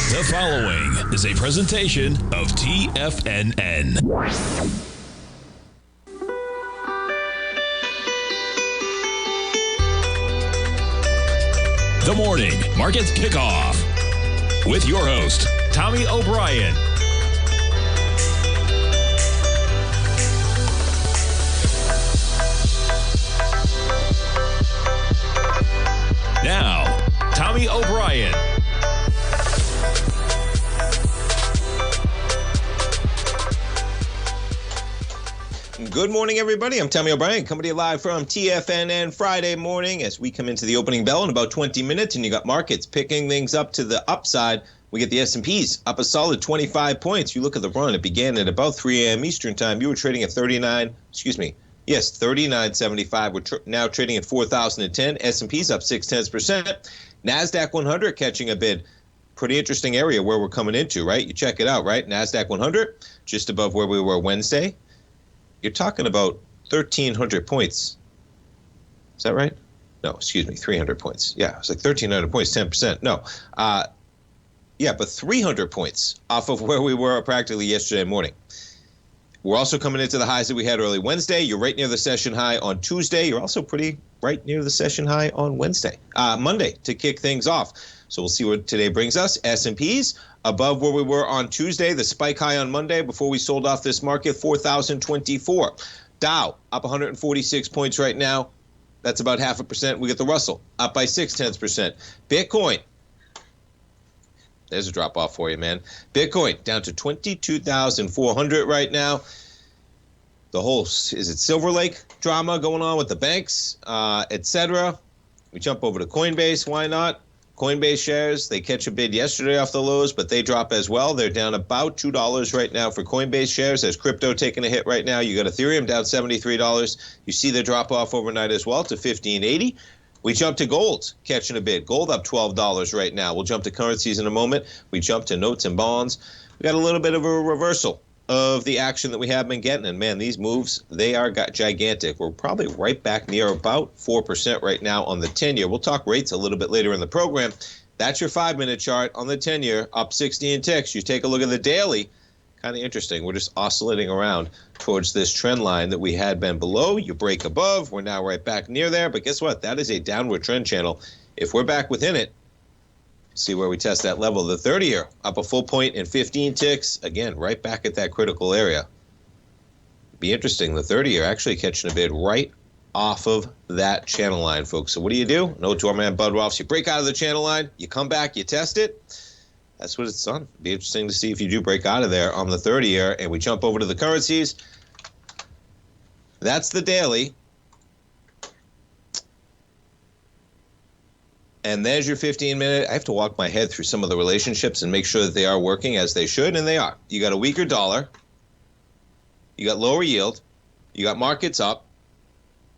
The following is a presentation of TFNN. The Morning Market Kickoff with your host, Tommy O'Brien. Now, Tommy O'Brien. Good morning, everybody. I'm Tommy O'Brien, coming to you live from TFNN Friday morning as we come into the opening bell in about 20 minutes, and you got markets picking things up to the upside. We get the S&Ps up a solid 25 points. You look at the run. It began at about 3 a.m. Eastern time. You were trading at 39.75. We're now trading at 4,010. S&P's up 0.6%. NASDAQ 100 catching a bid. Pretty interesting area where we're coming into, right? You check it out, right? NASDAQ 100, just above where we were Wednesday. You're talking about 1,300 points. Is that right? No, excuse me, 300 points. Yeah, it's like 1,300 points, 10%. No. Yeah, but 300 points off of where we were practically yesterday morning. We're also coming into the highs that we had early Wednesday. You're right near the session high on Tuesday. You're also pretty right near the session high on Monday to kick things off. So we'll see what today brings us. S&Ps above where we were on Tuesday. The spike high on Monday before we sold off this market, 4,024. Dow up 146 points right now. That's about 0.5%. We get the Russell up by 0.6%. Bitcoin. There's a drop off for you, man. Bitcoin down to 22,400 right now. The whole, is it Silver Lake drama going on with the banks, etc. We jump over to Coinbase. Why not? Coinbase shares, they catch a bid yesterday off the lows, but they drop as well. They're down about $2 right now for Coinbase shares. There's crypto taking a hit right now. You got Ethereum down $73. You see the drop off overnight as well to $15.80. We jump to gold, catching a bid. Gold up $12 right now. We'll jump to currencies in a moment. We jump to notes and bonds. We got a little bit of a reversal of the action that we have been getting. And, man, these moves, they are gigantic. We're probably right back near about 4% right now on the 10-year. We'll talk rates a little bit later in the program. That's your 5-minute chart on the 10-year, up 16 ticks. You take a look at the daily. Kind of interesting. We're just oscillating around towards this trend line that we had been below. You break above. We're now right back near there. But guess what? That is a downward trend channel. If we're back within it, see where we test that level. The 30-year up a full point and 15 ticks. Again, right back at that critical area. Be interesting. The 30-year actually catching a bid right off of that channel line, folks. So what do? Note to our man Bud Rolfs. You break out of the channel line. You come back. You test it. That's what it's done. Be interesting to see if you do break out of there on the 30-year. And we jump over to the currencies. That's the daily. And there's your 15-minute. I have to walk my head through some of the relationships and make sure that they are working as they should, and they are. You got a weaker dollar. You got lower yield. You got markets up.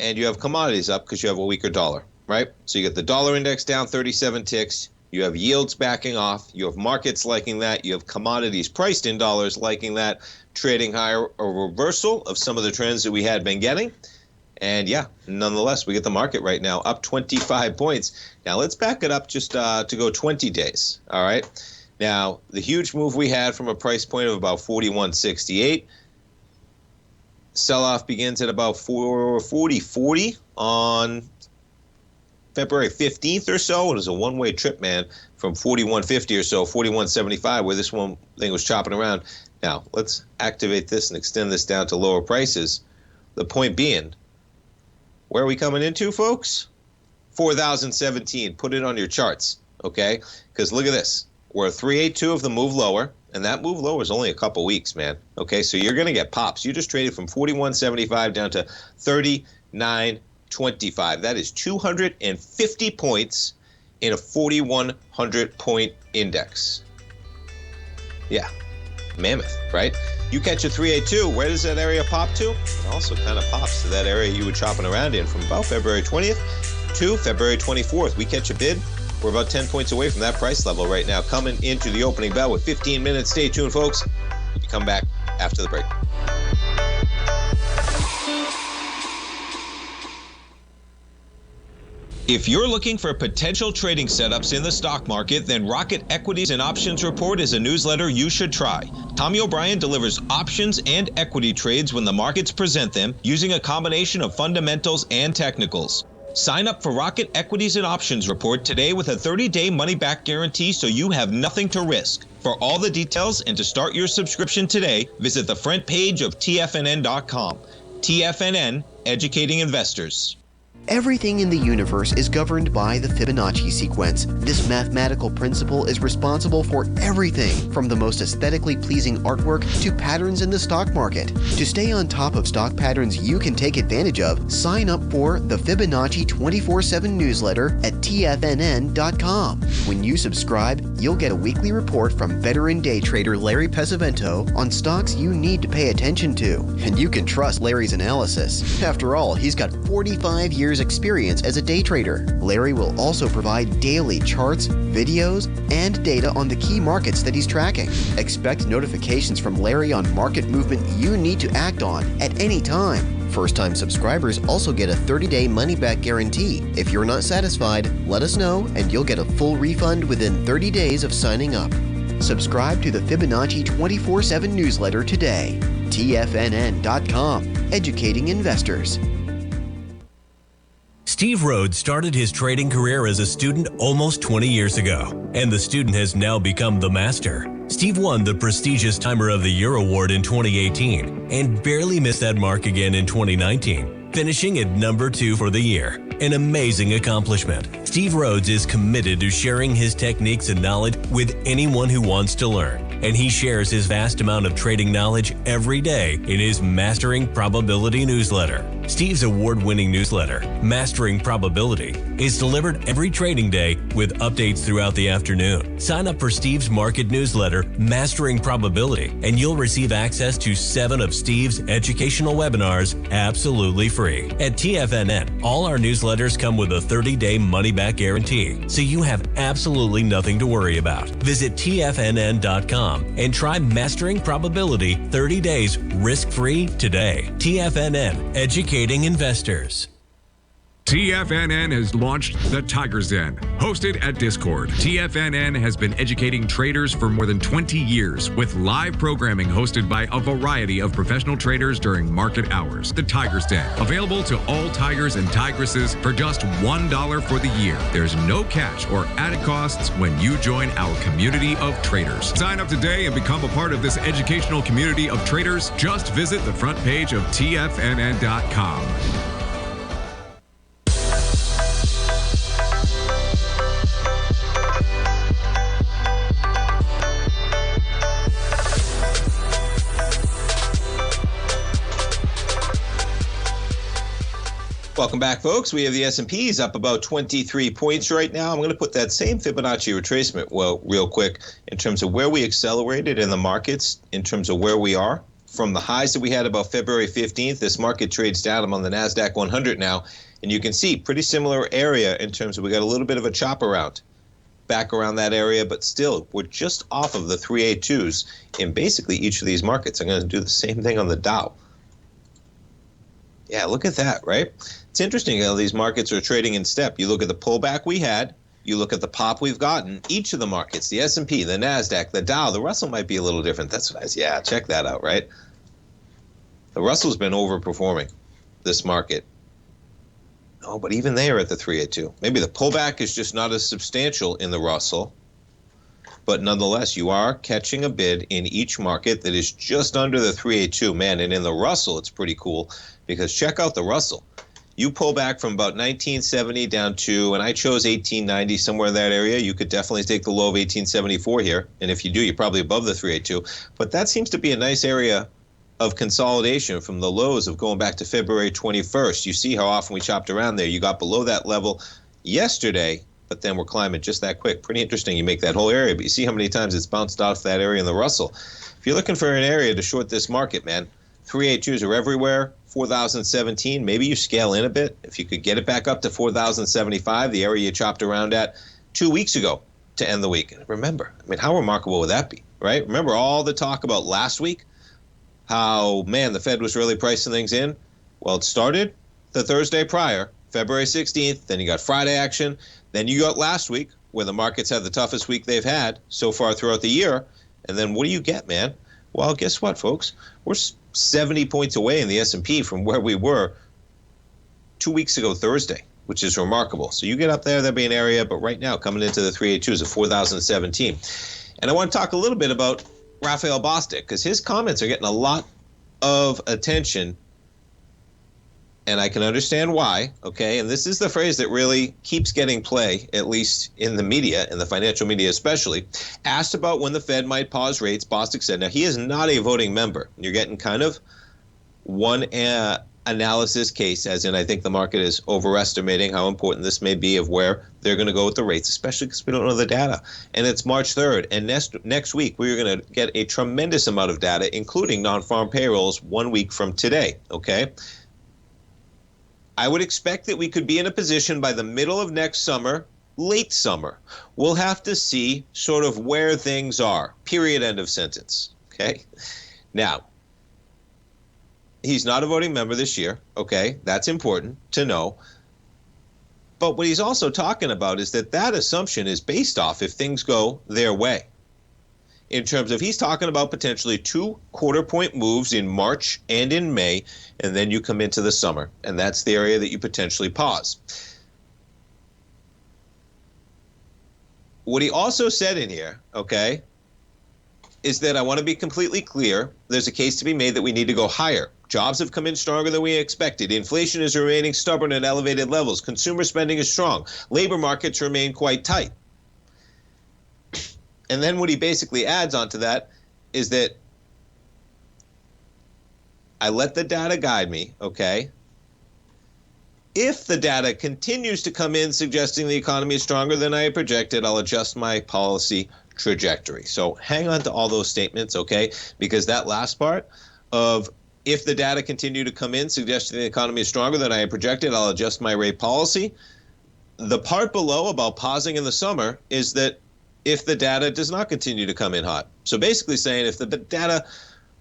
And you have commodities up because you have a weaker dollar, right? So you got the dollar index down 37 ticks. You have yields backing off. You have markets liking that. You have commodities priced in dollars liking that, trading higher, a reversal of some of the trends that we had been getting. And, yeah, nonetheless, we get the market right now up 25 points. Now, let's back it up just to go 20 days, all right? Now, the huge move we had from a price point of about 41.68. Sell-off begins at about 40.40 on February 15th or so. It was a one-way trip, man, from 41.50 or so, 41.75, where this one thing was chopping around. Now, let's activate this and extend this down to lower prices. The point being, where are we coming into, folks? 4,017. Put it on your charts, okay? Because look at this. We're at 382 of the move lower, and that move lower is only a couple weeks, man. Okay, so you're going to get pops. You just traded from 41.75 down to 39.25. That is 250 points in a 4,100-point index. Yeah, mammoth, right? You catch a 382, where does that area pop to? It also kind of pops to that area you were chopping around in from about February 20th to February 24th. We catch a bid. We're about 10 points away from that price level right now, coming into the opening bell with 15 minutes. Stay tuned, folks. We'll come back after the break. If you're looking for potential trading setups in the stock market, then Rocket Equities and Options Report is a newsletter you should try. Tommy O'Brien delivers options and equity trades when the markets present them, using a combination of fundamentals and technicals. Sign up for Rocket Equities and Options Report today with a 30-day money-back guarantee, so you have nothing to risk. For all the details and to start your subscription today, visit the front page of TFNN.com. TFNN, educating investors. Everything in the universe is governed by the Fibonacci sequence. This mathematical principle is responsible for everything from the most aesthetically pleasing artwork to patterns in the stock market. To stay on top of stock patterns you can take advantage of, sign up for the Fibonacci 24/7 newsletter at TFNN.com. When you subscribe, you'll get a weekly report from veteran day trader Larry Pesavento on stocks you need to pay attention to. And you can trust Larry's analysis. After all, he's got 45 years experience as a day trader. Larry will also provide daily charts, videos, and data on the key markets that he's tracking. Expect notifications from Larry on market movement you need to act on at any time. First-time subscribers also get a 30-day money-back guarantee. If you're not satisfied, let us know and you'll get a full refund within 30 days of signing up. Subscribe to the Fibonacci 24/7 newsletter today. TFNN.com, educating investors. Steve Rhodes started his trading career as a student almost 20 years ago, and the student has now become the master. Steve won the prestigious Timer of the Year award in 2018 and barely missed that mark again in 2019, finishing at number 2 for the year. An amazing accomplishment. Steve Rhodes is committed to sharing his techniques and knowledge with anyone who wants to learn, and he shares his vast amount of trading knowledge every day in his Mastering Probability newsletter. Steve's award-winning newsletter, Mastering Probability, is delivered every trading day with updates throughout the afternoon. Sign up for Steve's market newsletter, Mastering Probability, and you'll receive access to 7 of Steve's educational webinars absolutely free. At TFNN, all our newsletters come with a 30-day money-back guarantee, so you have absolutely nothing to worry about. Visit TFNN.com and try Mastering Probability 30 days risk-free today. TFNN, educating investors. TFNN has launched the Tiger's Den. Hosted at Discord, TFNN has been educating traders for more than 20 years with live programming hosted by a variety of professional traders during market hours. The Tiger's Den, available to all tigers and tigresses for just $1 for the year. There's no catch or added costs when you join our community of traders. Sign up today and become a part of this educational community of traders. Just visit the front page of TFNN.com. Welcome back, folks. We have the S&Ps up about 23 points right now. I'm going to put that same Fibonacci retracement, real quick, in terms of where we accelerated in the markets, in terms of where we are. From the highs that we had about February 15th, this market trades down. I'm on the NASDAQ 100 now, and you can see pretty similar area in terms of we got a little bit of a chop around, back around that area, but still, we're just off of the 382s in basically each of these markets. I'm going to do the same thing on the Dow. Yeah, look at that, right? It's interesting how these markets are trading in step. You look at the pullback we had, you look at the pop we've gotten, each of the markets, the S&P, the NASDAQ, the Dow, the Russell might be a little different. That's what yeah, check that out, right? The Russell's been overperforming this market. No, but even they are at the 382. Maybe the pullback is just not as substantial in the Russell, but nonetheless, you are catching a bid in each market that is just under the 382. Man, and in the Russell, it's pretty cool because check out the Russell. You pull back from about 1970 down to, and I chose 1890, somewhere in that area. You could definitely take the low of 1874 here. And if you do, you're probably above the 382. But that seems to be a nice area of consolidation from the lows of going back to February 21st. You see how often we chopped around there. You got below that level yesterday, but then we're climbing just that quick. Pretty interesting. You make that whole area, but you see how many times it's bounced off that area in the Russell. If you're looking for an area to short this market, man, 382s are everywhere. 4,017, maybe you scale in a bit. If you could get it back up to 4,075, the area you chopped around at 2 weeks ago to end the week. And remember, I mean, how remarkable would that be, right? Remember all the talk about last week? How, man, the Fed was really pricing things in? Well, it started the Thursday prior, February 16th. Then you got Friday action. Then you got last week, where the markets had the toughest week they've had so far throughout the year. And then what do you get, man? Well, guess what, folks? We're 70 points away in the S&P from where we were 2 weeks ago Thursday, which is remarkable. So you get up there, there'll be an area, but right now coming into the 382 is 4,017. And I want to talk a little bit about Raphael Bostic, because his comments are getting a lot of attention, and I can understand why, okay? And this is the phrase that really keeps getting play, at least in the media, in the financial media especially. Asked about when the Fed might pause rates, Bostic said, now he is not a voting member. You're getting kind of one analysis case, as in I think the market is overestimating how important this may be of where they're going to go with the rates, especially because we don't know the data. And it's March 3rd, and next week we're going to get a tremendous amount of data, including non-farm payrolls 1 week from today, okay? I would expect that we could be in a position by the middle of next summer, late summer. We'll have to see sort of where things are, period, end of sentence, okay? Now, he's not a voting member this year, okay? That's important to know. But what he's also talking about is that assumption is based off if things go their way. In terms of he's talking about potentially 2 quarter-point moves in March and in May, and then you come into the summer. And that's the area that you potentially pause. What he also said in here, okay, is that I want to be completely clear. There's a case to be made that we need to go higher. Jobs have come in stronger than we expected. Inflation is remaining stubborn at elevated levels. Consumer spending is strong. Labor markets remain quite tight. And then what he basically adds onto that is that I let the data guide me, okay? If the data continues to come in suggesting the economy is stronger than I had projected, I'll adjust my policy trajectory. So hang on to all those statements, okay? Because that last part of if the data continue to come in suggesting the economy is stronger than I had projected, I'll adjust my rate policy. The part below about pausing in the summer is that if the data does not continue to come in hot. So basically saying if the data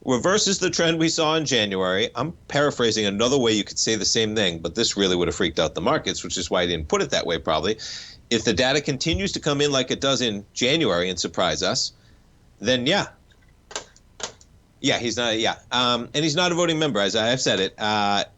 reverses the trend we saw in January, I'm paraphrasing another way you could say the same thing, but this really would have freaked out the markets, which is why I didn't put it that way probably. If the data continues to come in like it does in January and surprise us, then yeah, he's not, and he's not a voting member, as I have said it. But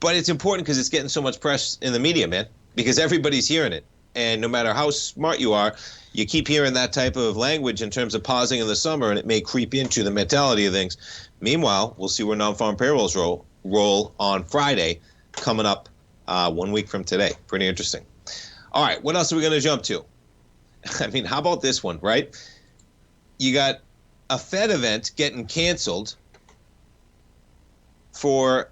it's important because it's getting so much press in the media, man, because everybody's hearing it. And no matter how smart you are, you keep hearing that type of language in terms of pausing in the summer, and it may creep into the mentality of things. Meanwhile, we'll see where non-farm payrolls roll on Friday, coming up 1 week from today. Pretty interesting. All right, what else are we going to jump to? I mean, how about this one, right? You got a Fed event getting canceled for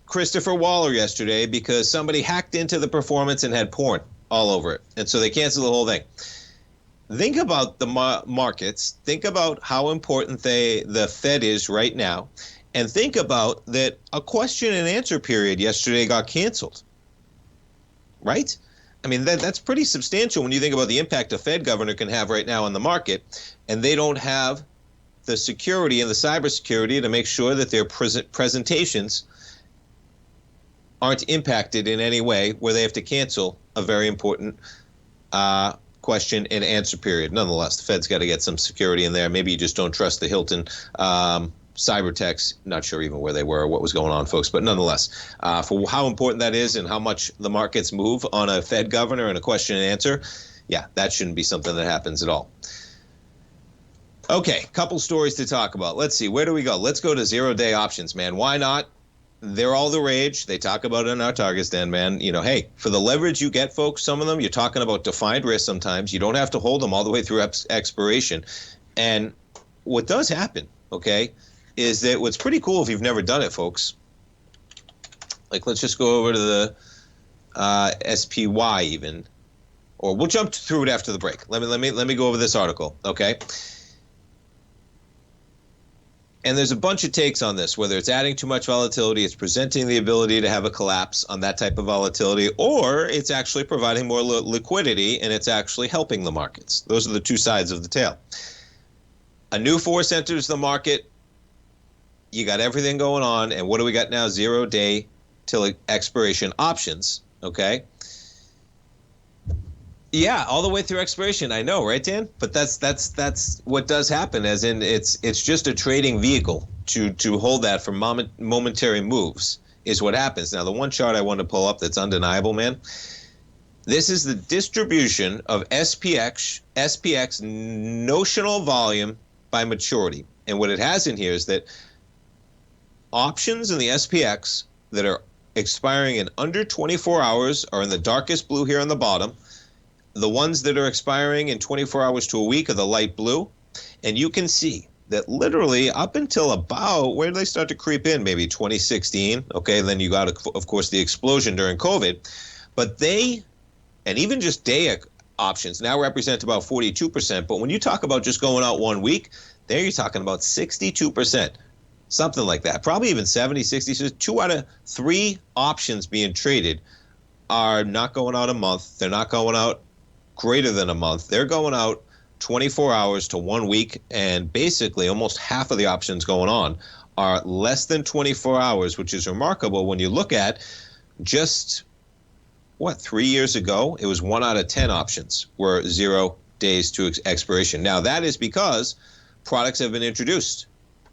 Christopher Waller yesterday because somebody hacked into the performance and had porn all over it. And so they canceled the whole thing. Think about the markets. Think about how important the Fed is right now. And think about that a question and answer period yesterday got canceled. Right? I mean, that's pretty substantial when you think about the impact a Fed governor can have right now on the market. And they don't have the security and the cybersecurity to make sure that their presentations aren't impacted in any way where they have to cancel a very important question and answer period. Nonetheless, the Fed's got to get some security in there. Maybe you just don't trust the Hilton cyber techs. Not sure even where they were or what was going on, folks. But nonetheless, for how important that is and how much the markets move on a Fed governor and a question and answer, yeah, that shouldn't be something that happens at all. Okay, couple stories to talk about. Let's see, where do we go? Let's go to zero-day options, man. Why not? They're all the rage. They talk about it in our Targets Den, man. You know, hey, for the leverage you get, folks, some of them, you're talking about defined risk sometimes. You don't have to hold them all the way through expiration. And what does happen, okay, is that what's pretty cool if you've never done it, folks, like let's just go over to the SPY even, or we'll jump through it after the break. Let me go over this article, okay? And there's a bunch of takes on this, whether it's adding too much volatility, it's presenting the ability to have a collapse on that type of volatility, or it's actually providing more liquidity and it's actually helping the markets. Those are the two sides of the tale. A new force enters the market. You got everything going on. And what do we got now? 0-day till expiration options, okay? Yeah, all the way through expiration. I know, right, Dan? But that's what does happen, as in it's just a trading vehicle to hold that for momentary moves is what happens. Now, the one chart I want to pull up that's undeniable, man, this is the distribution of SPX notional volume by maturity. And what it has in here is that options in the SPX that are expiring in under 24 hours are in the darkest blue here on the bottom. The ones that are expiring in 24 hours to a week are the light blue. And you can see that literally up until about, where did they start to creep in? Maybe 2016. Okay, then you got, of course, the explosion during COVID. But they, and even just day options, now represent about 42%. But when you talk about just going out 1 week, there you're talking about 62%. Something like that. Probably even 70, 60. So 2 out of 3 options being traded are not going out a month. They're not going out greater than a month. They're going out 24 hours to 1 week, and basically almost half of the options going on are less than 24 hours, which is remarkable when you look at just, 3 years ago, it was 1 out of 10 options were 0 days to expiration. Now, that is because products have been introduced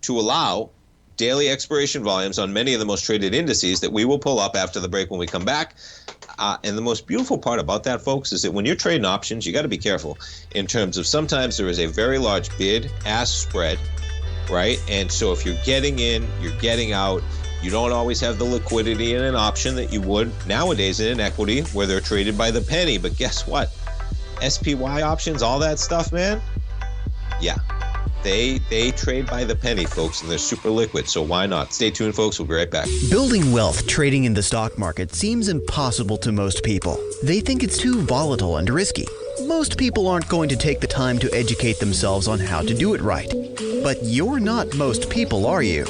to allow daily expiration volumes on many of the most traded indices that we will pull up after the break when we come back. And the most beautiful part about that, folks, is that when you're trading options, you got to be careful in terms of sometimes there is a very large bid-ask spread, right? And so if you're getting in, you're getting out, you don't always have the liquidity in an option that you would nowadays in an equity where they're traded by the penny. But guess what? SPY options, all that stuff, man, yeah. They trade by the penny, folks, and they're super liquid, so why not? Stay tuned, folks. We'll be right back. Building wealth trading in the stock market seems impossible to most people. They think it's too volatile and risky. Most people aren't going to take the time to educate themselves on how to do it right. But you're not most people, are you?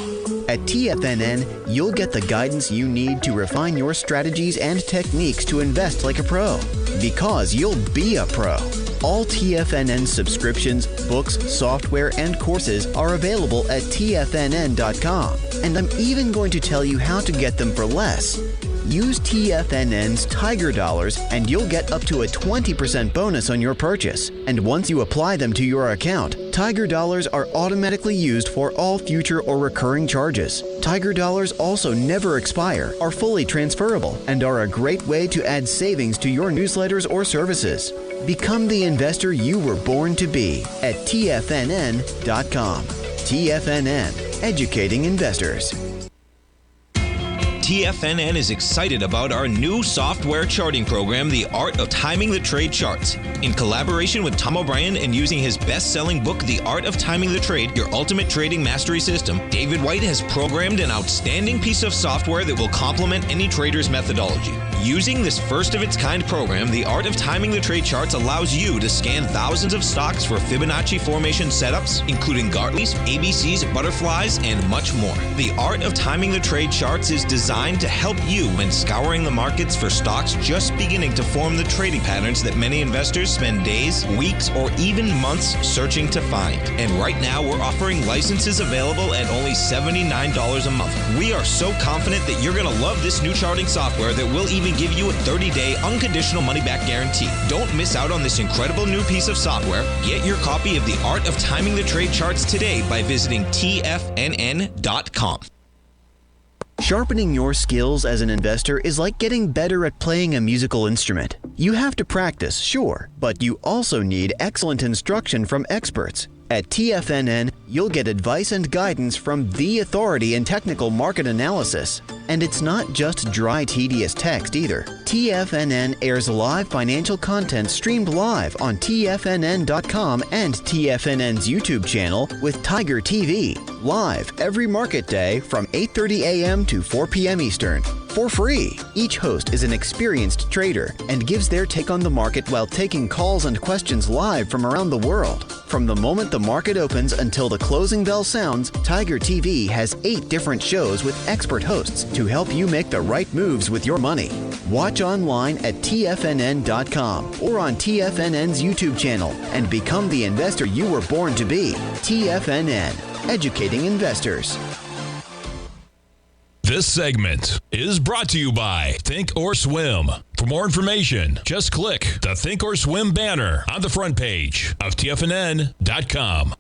At TFNN, you'll get the guidance you need to refine your strategies and techniques to invest like a pro. Because you'll be a pro. All TFNN subscriptions, books, software, and courses are available at TFNN.com. And I'm even going to tell you how to get them for less. Use TFNN's Tiger Dollars and you'll get up to a 20% bonus on your purchase. And once you apply them to your account, Tiger Dollars are automatically used for all future or recurring charges. Tiger Dollars also never expire, are fully transferable, and are a great way to add savings to your newsletters or services. Become the investor you were born to be at TFNN.com. TFNN, educating investors. TFNN is excited about our new software charting program, The Art of Timing the Trade Charts. In collaboration with Tom O'Brien and using his best-selling book, The Art of Timing the Trade, Your Ultimate Trading Mastery System, David White has programmed an outstanding piece of software that will complement any trader's methodology. Using this first-of-its-kind program, The Art of Timing the Trade Charts allows you to scan thousands of stocks for Fibonacci formation setups, including Gartleys, ABCs, butterflies, and much more. The Art of Timing the Trade Charts is designed to help you when scouring the markets for stocks just beginning to form the trading patterns that many investors spend days, weeks, or even months searching to find. And right now, we're offering licenses available at only $79 a month. We are so confident that you're going to love this new charting software that will even give you a 30-day unconditional money-back guarantee. Don't miss out on this incredible new piece of software. Get your copy of The Art of Timing the Trade Charts today by visiting TFNN.com. Sharpening your skills as an investor is like getting better at playing a musical instrument. You have to practice, sure, but you also need excellent instruction from experts. At TFNN, you'll get advice and guidance from the authority in technical market analysis. And it's not just dry, tedious text either. TFNN airs live financial content streamed live on TFNN.com and TFNN's YouTube channel with Tiger TV, live every market day from 8:30 a.m. to 4 p.m. Eastern. For free. Each host is an experienced trader and gives their take on the market while taking calls and questions live from around the world. From the moment the market opens until the closing bell sounds, Tiger TV has 8 different shows with expert hosts to help you make the right moves with your money. Watch online at TFNN.com or on TFNN's YouTube channel and become the investor you were born to be. TFNN, educating investors. This segment is brought to you by Thinkorswim. For more information, just click the Thinkorswim banner on the front page of TFNN.com.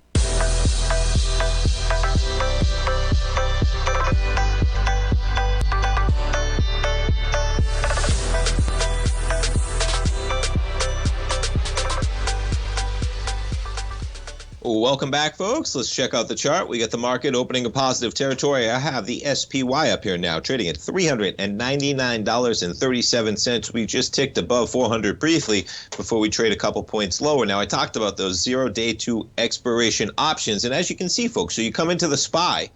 Welcome back, folks. Let's check out the chart. We got the market opening a positive territory. I have the SPY up here now, trading at $399.37. We just ticked above 400 briefly before we trade a couple points lower. Now, I talked about those 0 day to expiration options. And as you can see, folks, so you come into the SPY,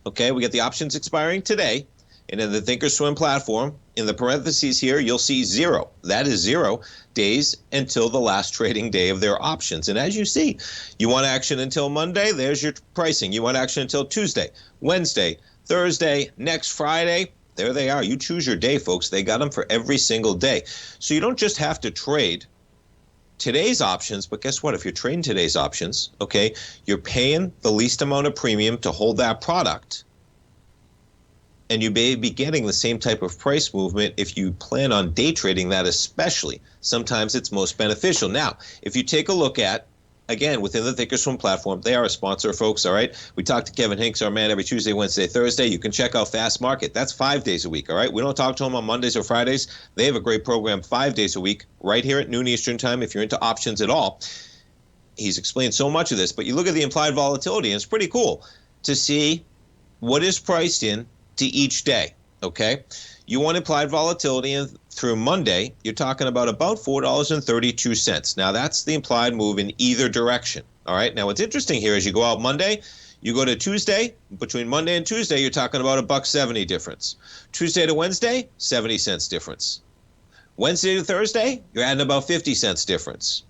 okay, we got the options expiring today. And in the Thinkorswim platform, in the parentheses here, you'll see 0. That is 0 days until the last trading day of their options. And as you see, you want action until Monday, there's your pricing. You want action until Tuesday, Wednesday, Thursday, next Friday. There they are. You choose your day, folks. They got them for every single day. So you don't just have to trade today's options, but guess what? If you're trading today's options, okay, you're paying the least amount of premium to hold that product. And you may be getting the same type of price movement if you plan on day trading that especially. Sometimes it's most beneficial. Now, if you take a look at, again, within the Thinkorswim platform, they are a sponsor, folks, all right? We talk to Kevin Hincks, our man, every Tuesday, Wednesday, Thursday. You can check out Fast Market. That's 5 days a week, all right? We don't talk to them on Mondays or Fridays. They have a great program 5 days a week right here at noon Eastern time if you're into options at all. He's explained so much of this, but you look at the implied volatility, and it's pretty cool to see what is priced in to each day, okay? You want implied volatility, and through Monday, you're talking about $4.32. Now, that's the implied move in either direction, all right? Now, what's interesting here is you go out Monday, you go to Tuesday, between Monday and Tuesday, you're talking about $1.70 difference. Tuesday to Wednesday, 70 cents difference. Wednesday to Thursday, you're adding about 50 cents difference.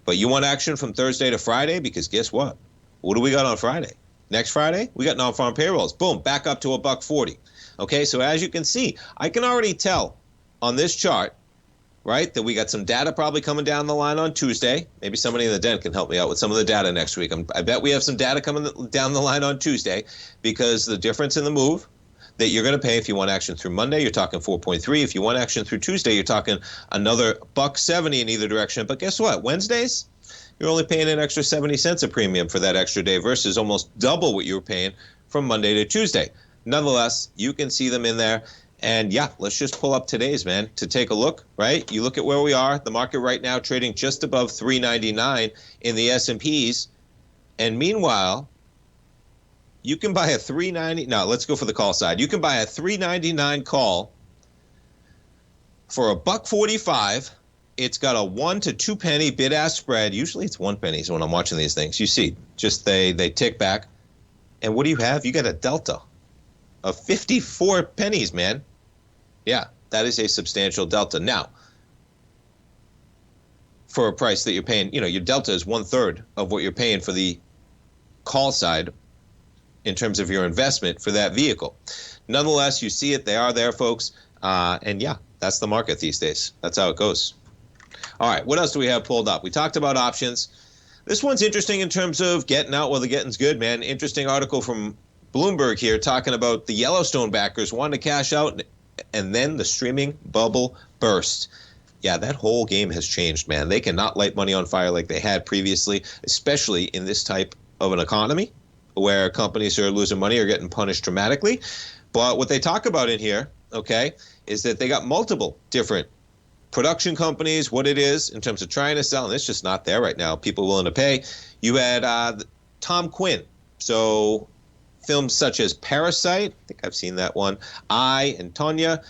But you want action from Thursday to Friday because guess what? What do we got on Friday? Next Friday, we got non-farm payrolls. Boom, back up to $1.40. Okay, so as you can see, I can already tell on this chart, right, that we got some data probably coming down the line on Tuesday. Maybe somebody in the den can help me out with some of the data next week. I bet we have some data coming down the line on Tuesday because the difference in the move that you're going to pay if you want action through Monday, you're talking 4.3. If you want action through Tuesday, you're talking another $1.70 in either direction. But guess what? Wednesdays, you're only paying an extra 70 cents a premium for that extra day versus almost double what you were paying from Monday to Tuesday. Nonetheless, you can see them in there. And yeah, let's just pull up today's, man, to take a look, right? You look at where we are. The market right now trading just above 399 in the S&Ps. And meanwhile, you can buy a 390. Now, let's go for the call side. You can buy a 399 call for $1.45. It's got a 1 to 2 penny bid-ask spread. Usually it's 1 penny when I'm watching these things. You see, just they tick back. And what do you have? You got a delta of 54 pennies, man. Yeah, that is a substantial delta. Now, for a price that you're paying, you know, your delta is 1/3 of what you're paying for the call side in terms of your investment for that vehicle. Nonetheless, you see it. They are there, folks. And yeah, that's the market these days. That's how it goes. All right, what else do we have pulled up? We talked about options. This one's interesting in terms of getting out while the getting's good, man. Interesting article from Bloomberg here talking about the Yellowstone backers wanting to cash out, and then the streaming bubble burst. Yeah, that whole game has changed, man. They cannot light money on fire like they had previously, especially in this type of an economy where companies who are losing money are getting punished dramatically. But what they talk about in here, okay, is that they got multiple different production companies, what it is in terms of trying to sell, and it's just not there right now. People willing to pay. You had Tom Quinn. So films such as Parasite, I think I've seen that one, and Tonya,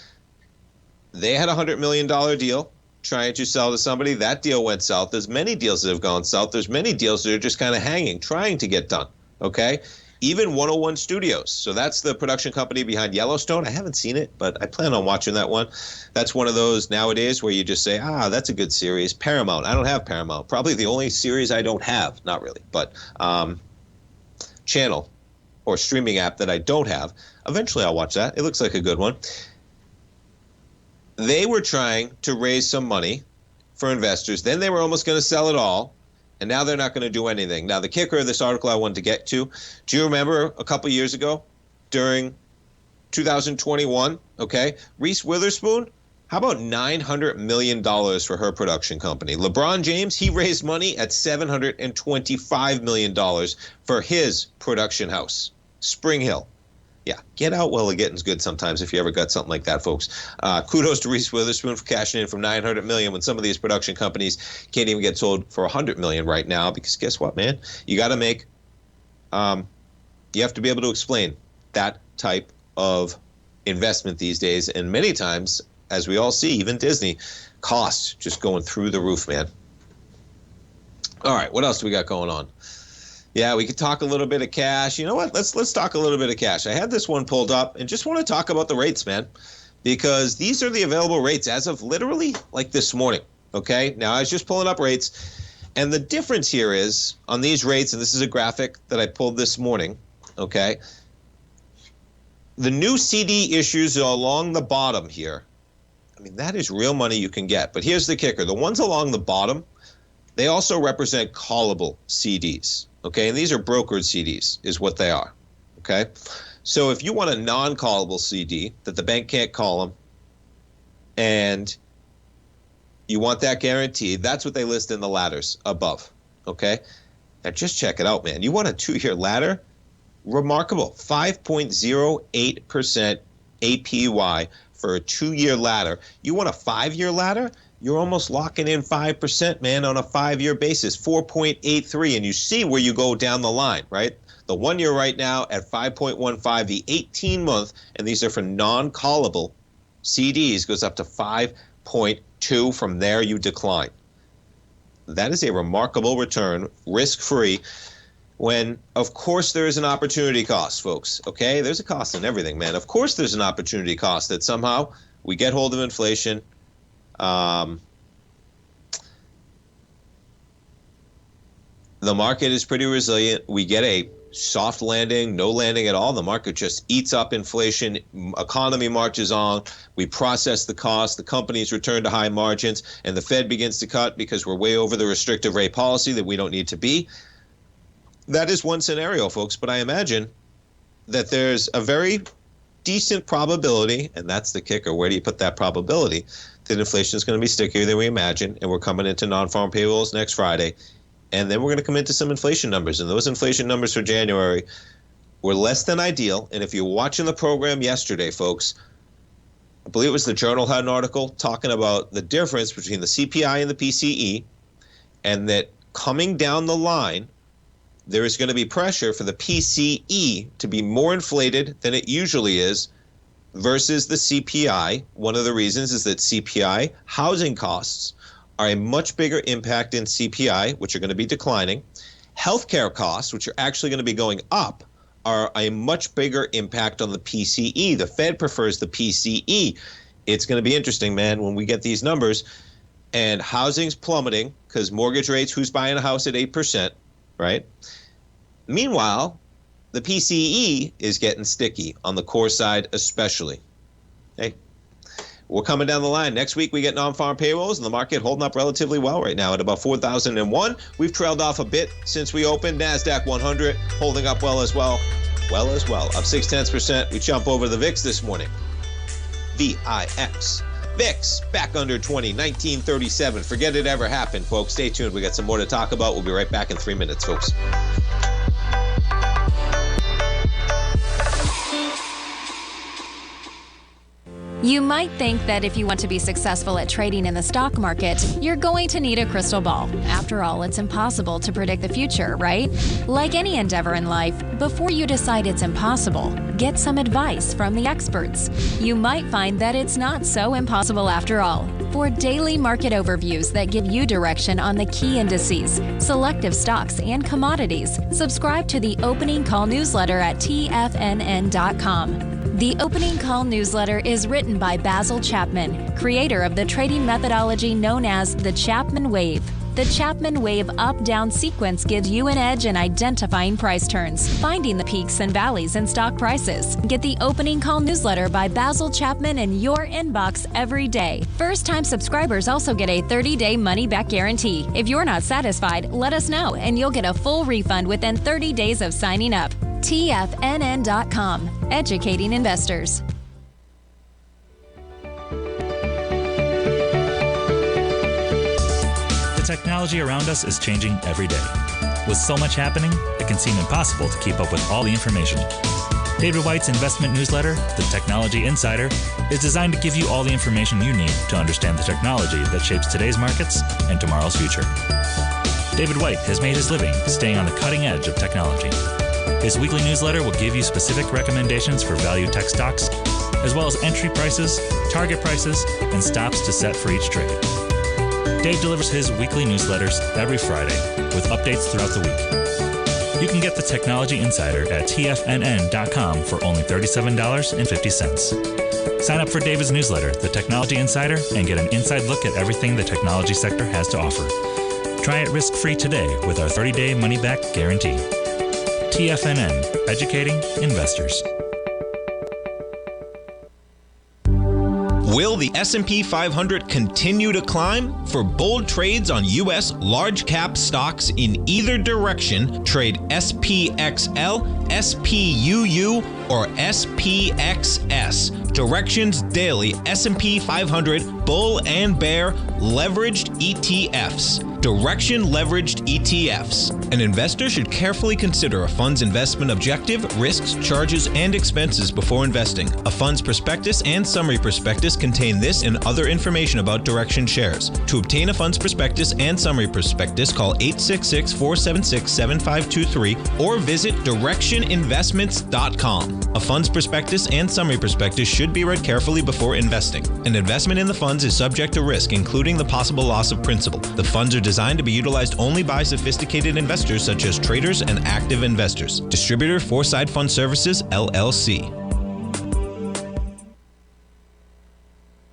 they had a $100 million deal trying to sell to somebody. That deal went south. There's many deals that have gone south. There's many deals that are just kind of hanging, trying to get done, okay? Even 101 Studios. So that's the production company behind Yellowstone. I haven't seen it, but I plan on watching that one. That's one of those nowadays where you just say, that's a good series. Paramount. I don't have Paramount. Probably the only series I don't have. Not really, but channel or streaming app that I don't have. Eventually I'll watch that. It looks like a good one. They were trying to raise some money for investors. Then they were almost going to sell it all. And now they're not going to do anything. Now, the kicker of this article I wanted to get to, do you remember a couple years ago during 2021, okay? Reese Witherspoon, how about $900 million for her production company? LeBron James, he raised money at $725 million for his production house, Spring Hill. Yeah, get out while the getting's good sometimes if you ever got something like that, folks. Kudos to Reese Witherspoon for cashing in from $900 million when some of these production companies can't even get sold for $100 million right now, because guess what, man? You got to make, you have to be able to explain that type of investment these days. And many times, as we all see, even Disney, costs just going through the roof, man. All right, what else do we got going on? Yeah, we could talk a little bit of cash. You know what? Let's talk a little bit of cash. I had this one pulled up and just want to talk about the rates, man, because these are the available rates as of literally like this morning. Okay, now I was just pulling up rates, and the difference here is on these rates, and this is a graphic that I pulled this morning. Okay, the new CD issues are along the bottom here. I mean, that is real money you can get. But here's the kicker: the ones along the bottom, they also represent callable CDs. Okay, and these are brokered CDs is what they are, okay? So if you want a non-callable CD that the bank can't call them and you want that guaranteed, that's what they list in the ladders above, okay? Now just check it out, man. You want a 2-year ladder? Remarkable, 5.08% APY for a 2-year ladder. You want a 5-year ladder? You're almost locking in 5%, man, on a 5-year basis, 4.83. And you see where you go down the line, right? The 1 year right now at 5.15, the 18-month, and these are for non-callable CDs, goes up to 5.2. From there, you decline. That is a remarkable return, risk-free, when, of course, there is an opportunity cost, folks, okay? There's a cost in everything, man. Of course there's an opportunity cost that somehow we get hold of inflation. The market is pretty resilient. We get a soft landing, no landing at all. The market just eats up inflation. Economy marches on. We process the cost. The companies return to high margins, and the Fed begins to cut because we're way over the restrictive rate policy that we don't need to be. That is one scenario, folks, but I imagine that there's a very decent probability, and that's the kicker. Where do you put that probability? That inflation is going to be stickier than we imagine, and we're coming into non-farm payrolls next Friday, and then we're going to come into some inflation numbers, and those inflation numbers for January were less than ideal. And if you're watching the program yesterday, folks, I believe it was the Journal had an article talking about the difference between the CPI and the PCE, and that coming down the line, there is going to be pressure for the PCE to be more inflated than it usually is versus the CPI. One of the reasons is that CPI housing costs are a much bigger impact in CPI, which are going to be declining. Healthcare costs, which are actually going to be going up, are a much bigger impact on the PCE. The Fed prefers the PCE. It's going to be interesting, man, when we get these numbers. And housing's plummeting because mortgage rates, who's buying a house at 8%, right? Meanwhile, the PCE is getting sticky on the core side especially. Hey, we're coming down the line. Next week we get non-farm payrolls, and the market holding up relatively well right now at about 4,001. We've trailed off a bit since we opened. NASDAQ 100 holding up well as well. Up 0.6%. We jump over the VIX this morning. VIX. VIX back under 20, 1937. Forget it ever happened, folks. Stay tuned. We got some more to talk about. We'll be right back in 3 minutes, folks. You might think that if you want to be successful at trading in the stock market, you're going to need a crystal ball. After all, it's impossible to predict the future, right? Like any endeavor in life, before you decide it's impossible, get some advice from the experts. You might find that it's not so impossible after all. For daily market overviews that give you direction on the key indices, selective stocks, and commodities, subscribe to the Opening Call newsletter at TFNN.com. The Opening Call newsletter is written by Basil Chapman, creator of the trading methodology known as the Chapman Wave. The Chapman Wave up-down sequence gives you an edge in identifying price turns, finding the peaks and valleys in stock prices. Get the Opening Call newsletter by Basil Chapman in your inbox every day. First-time subscribers also get a 30-day money-back guarantee. If you're not satisfied, let us know, and you'll get a full refund within 30 days of signing up. TFNN.com, educating investors. The technology around us is changing every day. With so much happening, it can seem impossible to keep up with all the information. David White's investment newsletter, The Technology Insider, is designed to give you all the information you need to understand the technology that shapes today's markets and tomorrow's future. David White has made his living staying on the cutting edge of technology. His weekly newsletter will give you specific recommendations for value tech stocks, as well as entry prices, target prices, and stops to set for each trade. Dave delivers his weekly newsletters every Friday with updates throughout the week. You can get the Technology Insider at TFNN.com for only $37.50. Sign up for David's newsletter, The Technology Insider, and get an inside look at everything the technology sector has to offer. Try it risk-free today with our 30-day money-back guarantee. TFNN, educating investors. Will the S&P 500 continue to climb? For bold trades on U.S. large-cap stocks in either direction, trade SPXL, SPUU, or SPXS. Directions Daily S&P 500 Bull and Bear Leveraged ETFs. Direction Leveraged ETFs. An investor should carefully consider a fund's investment objective, risks, charges, and expenses before investing. A fund's prospectus and summary prospectus contain this and other information about Direction shares. To obtain a fund's prospectus and summary prospectus, call 866-476-7523 or visit directioninvestments.com. A fund's prospectus and summary prospectus should be read carefully before investing. An investment in the funds is subject to risk, including the possible loss of principal. The funds are designed to be utilized only by sophisticated investors such as traders and active investors. Distributor Foreside Fund Services, LLC.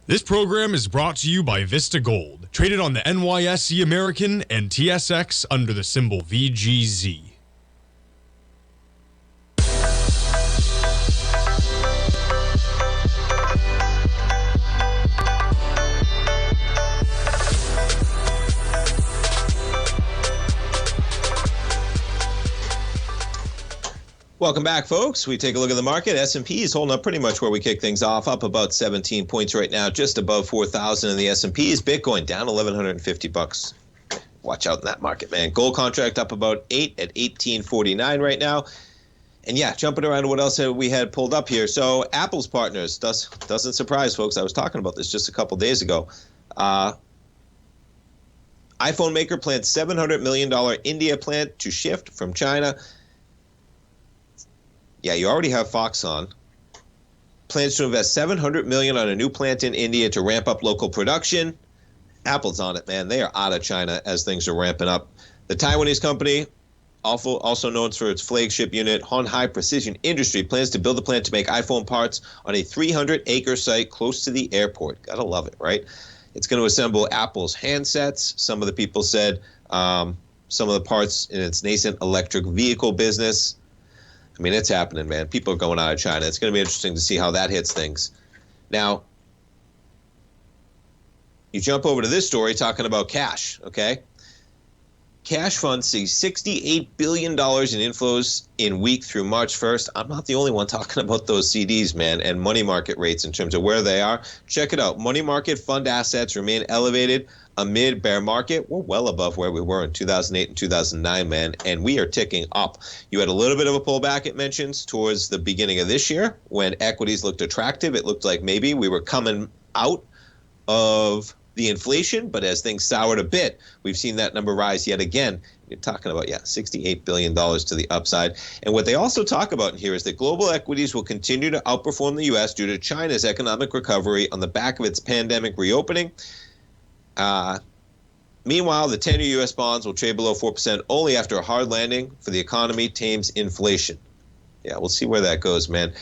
This program is brought to you by Vista Gold, traded on the NYSE American and TSX under the symbol VGZ. Welcome back, folks. We take a look at the market. S&P is holding up pretty much where we kick things off, up about 17 points right now, just above 4,000 in the S&Ps. Bitcoin down $1,150. Watch out in that market, man. Gold contract up about 8 at 1849 right now. And yeah, jumping around to what else we had pulled up here. So Apple's partners, doesn't surprise, folks. I was talking about this just a couple days ago. iPhone maker plans $700 million India plant to shift from China. Yeah, you already have Foxconn. Plans to invest $700 million on a new plant in India to ramp up local production. Apple's on it, man. They are out of China as things are ramping up. The Taiwanese company, also known for its flagship unit, Hon Hai Precision Industry, plans to build a plant to make iPhone parts on a 300-acre site close to the airport. Gotta love it, right? It's going to assemble Apple's handsets. Some of the people said some of the parts in its nascent electric vehicle business. I mean, it's happening, man. People are going out of China. It's going to be interesting to see how that hits things. Now, you jump over to this story talking about cash, okay? Cash funds see $68 billion in inflows in week through March 1st. I'm not the only one talking about those CDs, man, and money market rates in terms of where they are. Check it out. Money market fund assets remain elevated amid bear market. We're well above where we were in 2008 and 2009, man, and we are ticking up. You had a little bit of a pullback, it mentions, towards the beginning of this year when equities looked attractive. It looked like maybe we were coming out of the inflation, but as things soured a bit, we've seen that number rise yet again. You're talking about, $68 billion to the upside. And what they also talk about in here is that global equities will continue to outperform the U.S. due to China's economic recovery on the back of its pandemic reopening. Meanwhile, the 10-year U.S. bonds will trade below 4% only after a hard landing for the economy tames inflation. Yeah, we'll see where that goes, man.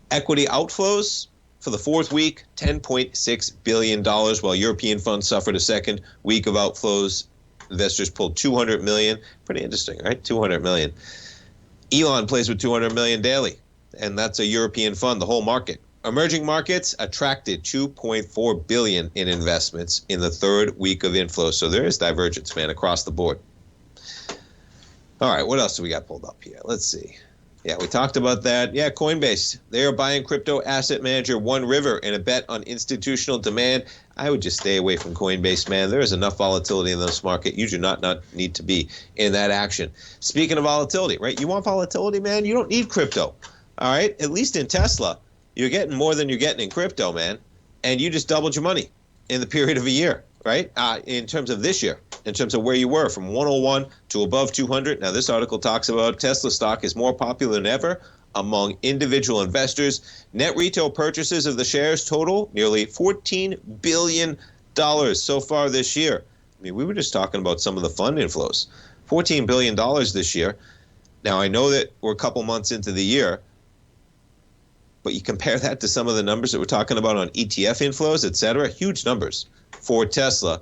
Equity outflows for the fourth week, $10.6 billion, while European funds suffered a second week of outflows. Investors pulled $200 million. Pretty interesting, right? $200 million. Elon plays with $200 million daily, and that's a European fund, the whole market. Emerging markets attracted $2.4 billion in investments in the third week of inflow. So there is divergence, man, across the board. All right, what else do we got pulled up here? Let's see. Yeah, we talked about that. Yeah, Coinbase. They are buying crypto asset manager One River in a bet on institutional demand. I would just stay away from Coinbase, man. There is enough volatility in this market. You do not need to be in that action. Speaking of volatility, right? You want volatility, man? You don't need crypto. All right? At least in Tesla, you're getting more than you're getting in crypto, man. And you just doubled your money in the period of a year, right? In terms of this year, in terms of where you were from 101 to above 200. Now, this article talks about Tesla stock is more popular than ever among individual investors. Net retail purchases of the shares total nearly $14 billion so far this year. I mean, we were just talking about some of the fund inflows. $14 billion this year. Now, I know that we're a couple months into the year, but you compare that to some of the numbers that we're talking about on ETF inflows, et cetera, huge numbers for Tesla.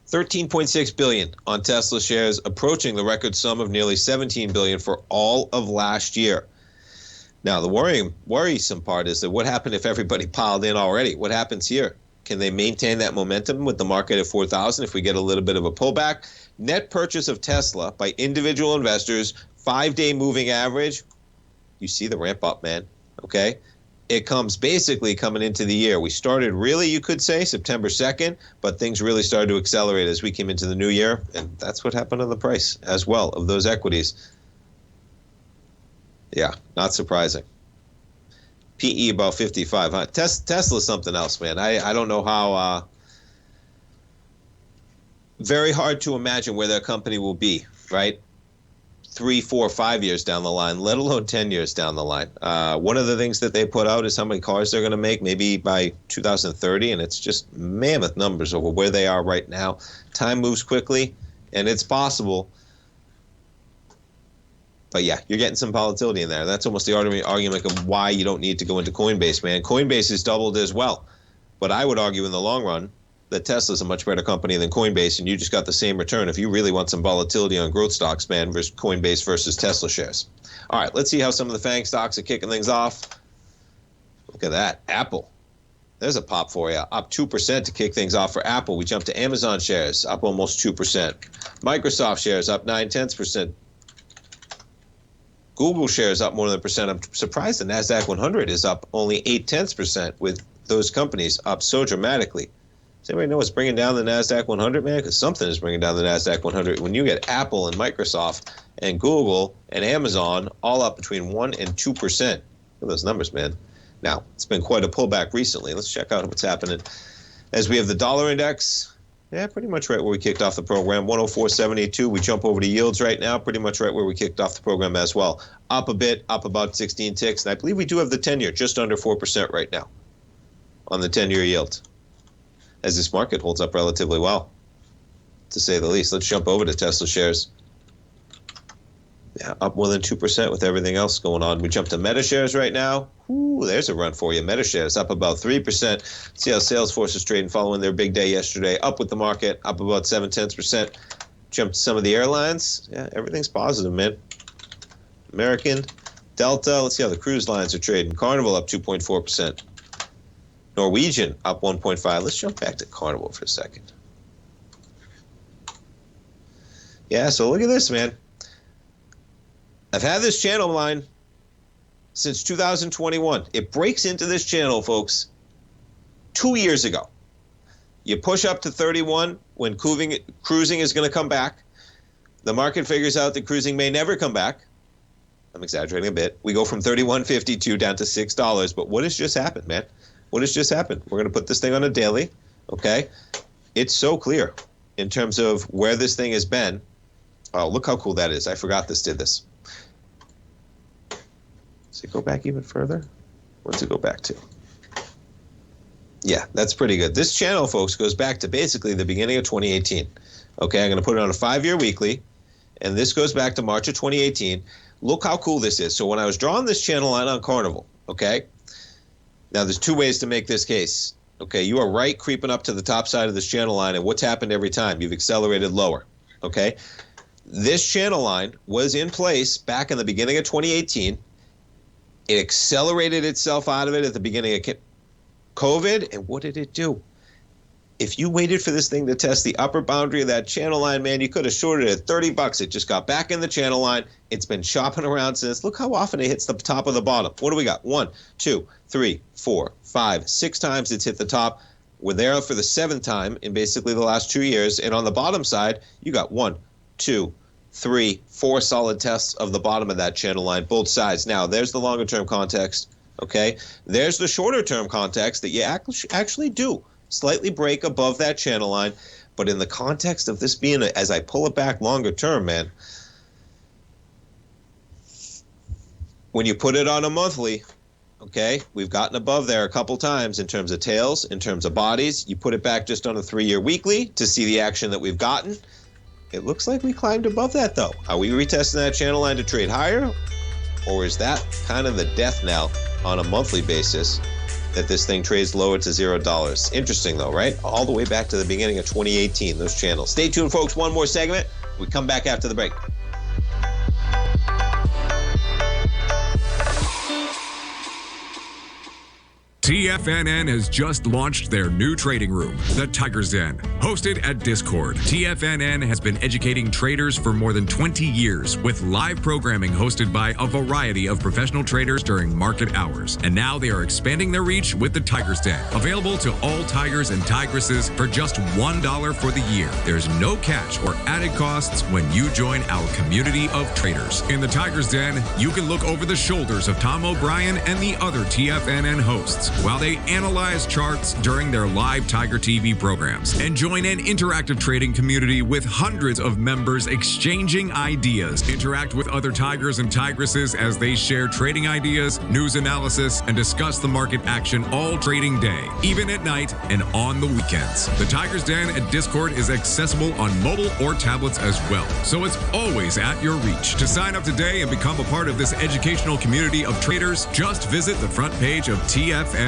13.6 billion on Tesla shares, approaching the record sum of nearly 17 billion for all of last year. Now, the worrisome part is that what happened if everybody piled in already? What happens here? Can they maintain that momentum with the market at 4,000 if we get a little bit of a pullback? Net purchase of Tesla by individual investors, 5-day moving average. You see the ramp up, man. Okay? It comes basically coming into the year. We started really, you could say, September 2nd, but things really started to accelerate as we came into the new year, and that's what happened on the price as well of those equities. Yeah, not surprising. PE about 55. Huh? Tesla's something else, man. I don't know how. Very hard to imagine where their company will be, right? 3, 4, 5 years down the line, let alone 10 years down the line. One of the things that they put out is how many cars they're going to make, maybe by 2030, and it's just mammoth numbers over where they are right now. Time moves quickly, and it's possible. But yeah, you're getting some volatility in there. That's almost the argument of why you don't need to go into Coinbase, man. Coinbase has doubled as well. But I would argue in the long run that Tesla's a much better company than Coinbase, and you just got the same return if you really want some volatility on growth stocks, man, versus Coinbase versus Tesla shares. All right, let's see how some of the FANG stocks are kicking things off. Look at that. Apple. There's a pop for you. Up 2% to kick things off for Apple. We jumped to Amazon shares, up almost 2%. Microsoft shares up 0.9%. Google shares up more than a percent. I'm surprised the NASDAQ 100 is up only 0.8% with those companies up so dramatically. Does anybody know what's bringing down the NASDAQ 100, man? Because something is bringing down the NASDAQ 100. When you get Apple and Microsoft and Google and Amazon all up between 1 and 2%. Look at those numbers, man. Now, it's been quite a pullback recently. Let's check out what's happening. As we have the dollar index, yeah, pretty much right where we kicked off the program, 104.72. We jump over to yields right now, pretty much right where we kicked off the program as well. Up a bit, up about 16 ticks. And I believe we do have the 10-year just under 4% right now on the 10-year yield, as this market holds up relatively well, to say the least. Let's jump over to Tesla shares. Yeah, up more than 2% with everything else going on. We jump to Meta shares right now. Ooh, there's a run for you. Meta shares up about 3%. See how Salesforce is trading following their big day yesterday. Up with the market, up about 0.7%. Jump to some of the airlines. Yeah, everything's positive, man. American, Delta. Let's see how the cruise lines are trading. Carnival up 2.4%. Norwegian up 1.5. Let's jump back to Carnival for a second. Yeah, so look at this, man. I've had this channel line since 2021. It breaks into this channel, folks, 2 years ago. You push up to 31 when cruising is going to come back. The market figures out that cruising may never come back. I'm exaggerating a bit. We go from $31.52 down to $6. But what has just happened, man? What has just happened? We're going to put this thing on a daily, okay? It's so clear in terms of where this thing has been. Oh, look how cool that is. I forgot this did this. Does it go back even further? What does it go back to? Yeah, that's pretty good. This channel, folks, goes back to basically the beginning of 2018. Okay, I'm going to put it on a 5-year weekly, and this goes back to March of 2018. Look how cool this is. So when I was drawing this channel line on Carnival, okay, now there's 2 ways to make this case. Okay, you are right creeping up to the top side of this channel line, and what's happened every time? You've accelerated lower, okay? This channel line was in place back in the beginning of 2018. It accelerated itself out of it at the beginning of COVID, and what did it do? if you waited for this thing to test the upper boundary of that channel line, man, you could have shorted it at $30. It just got back in the channel line. It's been shopping around since. Look how often it hits the top of the bottom. What do we got? 1, 2, 3, 4, 5, 6 times it's hit the top. We're there for the 7th time in basically the last 2 years. And on the bottom side, you got 1, 2, 3, 4 solid tests of the bottom of that channel line, both sides. Now, there's the longer-term context, okay? There's the shorter-term context that you actually do slightly break above that channel line. But in the context of this being, as I pull it back longer term, man, when you put it on a monthly, okay, we've gotten above there a couple times in terms of tails, in terms of bodies. You put it back just on a 3-year weekly to see the action that we've gotten. It looks like we climbed above that, though. Are we retesting that channel line to trade higher? Or is that kind of the death knell on a monthly basis that this thing trades lower to $0? Interesting, though, right? All the way back to the beginning of 2018, those channels. Stay tuned, folks. One more segment. We come back after the break. TFNN has just launched their new trading room, the Tiger's Den. Hosted at Discord, TFNN has been educating traders for more than 20 years with live programming hosted by a variety of professional traders during market hours. And now they are expanding their reach with the Tiger's Den, available to all tigers and tigresses for just $1 for the year. There's no catch or added costs when you join our community of traders. In the Tiger's Den, you can look over the shoulders of Tom O'Brien and the other TFNN hosts while they analyze charts during their live Tiger TV programs, and join an interactive trading community with hundreds of members exchanging ideas. Interact with other tigers and tigresses as they share trading ideas, news analysis, and discuss the market action all trading day, even at night and on the weekends. The Tiger's Den at Discord is accessible on mobile or tablets as well, so it's always at your reach. To sign up today and become a part of this educational community of traders, just visit the front page of TFNN.com.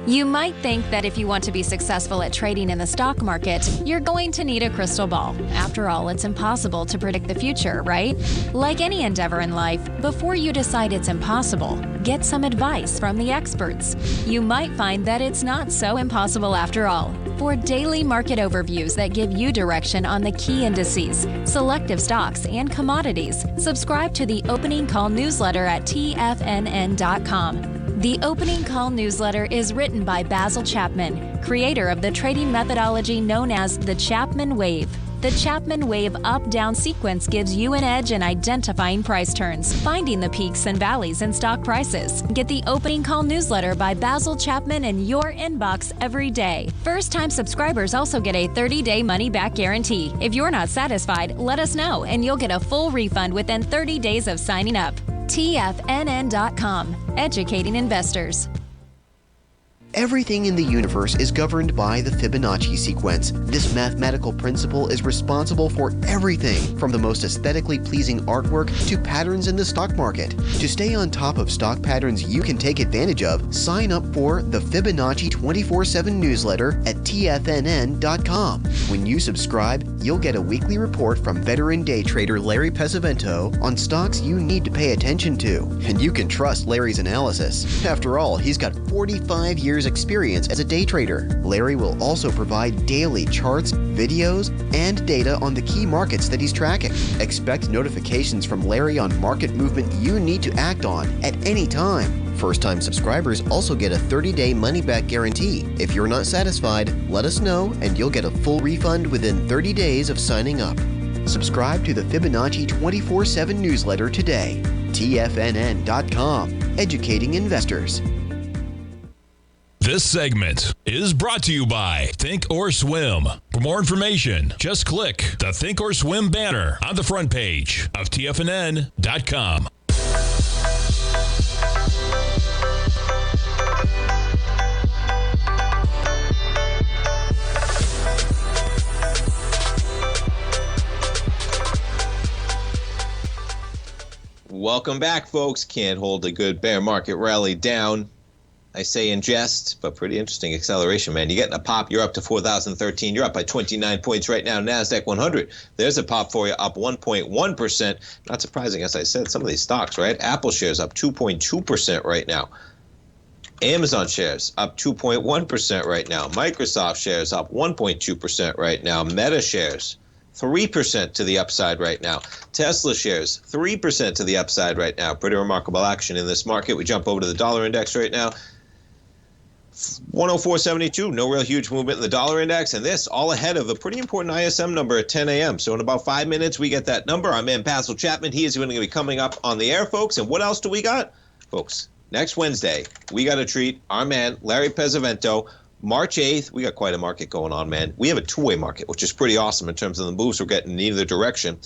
You might think that if you want to be successful at trading in the stock market, you're going to need a crystal ball. After all, it's impossible to predict the future, right? Like any endeavor in life, before you decide it's impossible, get some advice from the experts. You might find that it's not so impossible after all. For daily market overviews that give you direction on the key indices, selective stocks, and commodities, subscribe to the Opening Call newsletter at TFNN.com. The Opening Call newsletter is written by Basil Chapman, creator of the trading methodology known as the Chapman Wave. The Chapman Wave up-down sequence gives you an edge in identifying price turns, finding the peaks and valleys in stock prices. Get the Opening Call newsletter by Basil Chapman in your inbox every day. First-time subscribers also get a 30-day money-back guarantee. If you're not satisfied, let us know, and you'll get a full refund within 30 days of signing up. TFNN.com, educating investors. Everything in the universe is governed by the Fibonacci sequence. This mathematical principle is responsible for everything from the most aesthetically pleasing artwork to patterns in the stock market. To stay on top of stock patterns you can take advantage of, sign up for the Fibonacci 24/7 newsletter at TFNN.com. When you subscribe, you'll get a weekly report from veteran day trader Larry Pesavento on stocks you need to pay attention to. And you can trust Larry's analysis. After all, he's got 45 years experience as a day trader. Larry will also provide daily charts, videos, and data on the key markets that he's tracking. Expect notifications from Larry on market movement you need to act on at any time. First-time subscribers also get a 30-day money-back guarantee. If you're not satisfied, let us know and you'll get a full refund within 30 days of signing up. Subscribe to the Fibonacci 24/7 newsletter today. TFNN.com, educating investors. This segment is brought to you by Thinkorswim. For more information, just click the Thinkorswim banner on the front page of TFNN.com. Welcome back, folks. Can't hold a good bear market rally down. I say in jest, but pretty interesting acceleration, man. You're getting a pop. You're up to 4,013. You're up by 29 points right now. NASDAQ 100. There's a pop for you, up 1.1%. Not surprising, as I said, some of these stocks, right? Apple shares up 2.2% right now. Amazon shares up 2.1% right now. Microsoft shares up 1.2% right now. Meta shares 3% to the upside right now. Tesla shares 3% to the upside right now. Pretty remarkable action in this market. We jump over to the dollar index right now. 104.72, no real huge movement in the dollar index, and this all ahead of a pretty important ISM number at 10 a.m. So in about 5 minutes, we get that number. I'm in Basil Chapman. He is going to be coming up on the air, folks. And what else do we got? Folks, next Wednesday, we got to treat our man, Larry Pesavento. March 8th, we got quite a market going on, man. We have a two-way market, which is pretty awesome in terms of the moves we're getting in either direction.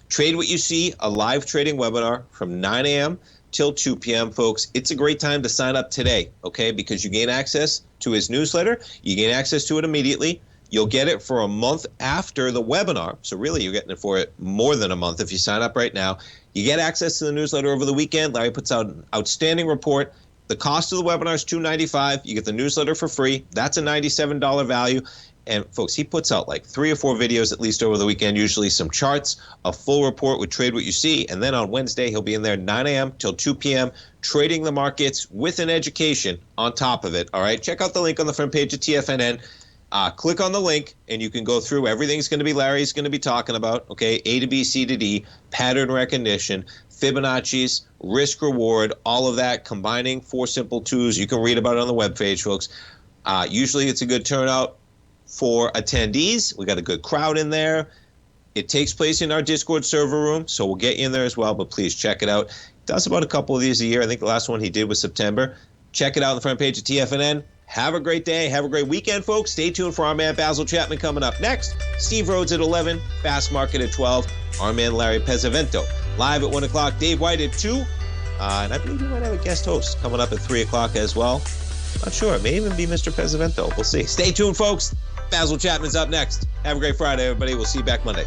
Trade What You See, a live trading webinar from 9 a.m. till 2 p.m., folks. It's a great time to sign up today, okay, because you gain access to his newsletter. You gain access to it immediately. You'll get it for a month after the webinar. So really, you're getting it for it more than a month if you sign up right now. You get access to the newsletter over the weekend. Larry puts out an outstanding report. The cost of the webinar is $295. You get the newsletter for free. That's a $97 value. And folks, he puts out like 3 or 4 videos at least over the weekend, usually some charts, a full report with Trade What You See. And then on Wednesday, he'll be in there 9 a.m. till 2 p.m. trading the markets with an education on top of it. All right, check out the link on the front page of TFNN. Click on the link and you can go through everything's going to be Larry's going to be talking about, okay, A to B, C to D, pattern recognition, Fibonacci's, risk reward, all of that, combining 4 simple tools. You can read about it on the webpage, folks. Usually it's a good turnout for attendees. We got a good crowd in there. It takes place in our Discord server room, so we'll get you in there as well, but please check it out. He does about a couple of these a year. I think the last one he did was September. Check it out on the front page of TFNN. Have a great day. Have a great weekend, folks. Stay tuned for our man Basil Chapman coming up next. Steve Rhodes at 11, Fast Market at 12. Our man Larry Pesavento live at 1 o'clock. Dave White at 2. And I believe we might have a guest host coming up at 3 o'clock as well. Not sure. It may even be Mr. Pesavento. We'll see. Stay tuned, folks. Basil Chapman's up next. Have a great Friday, everybody. We'll see you back Monday.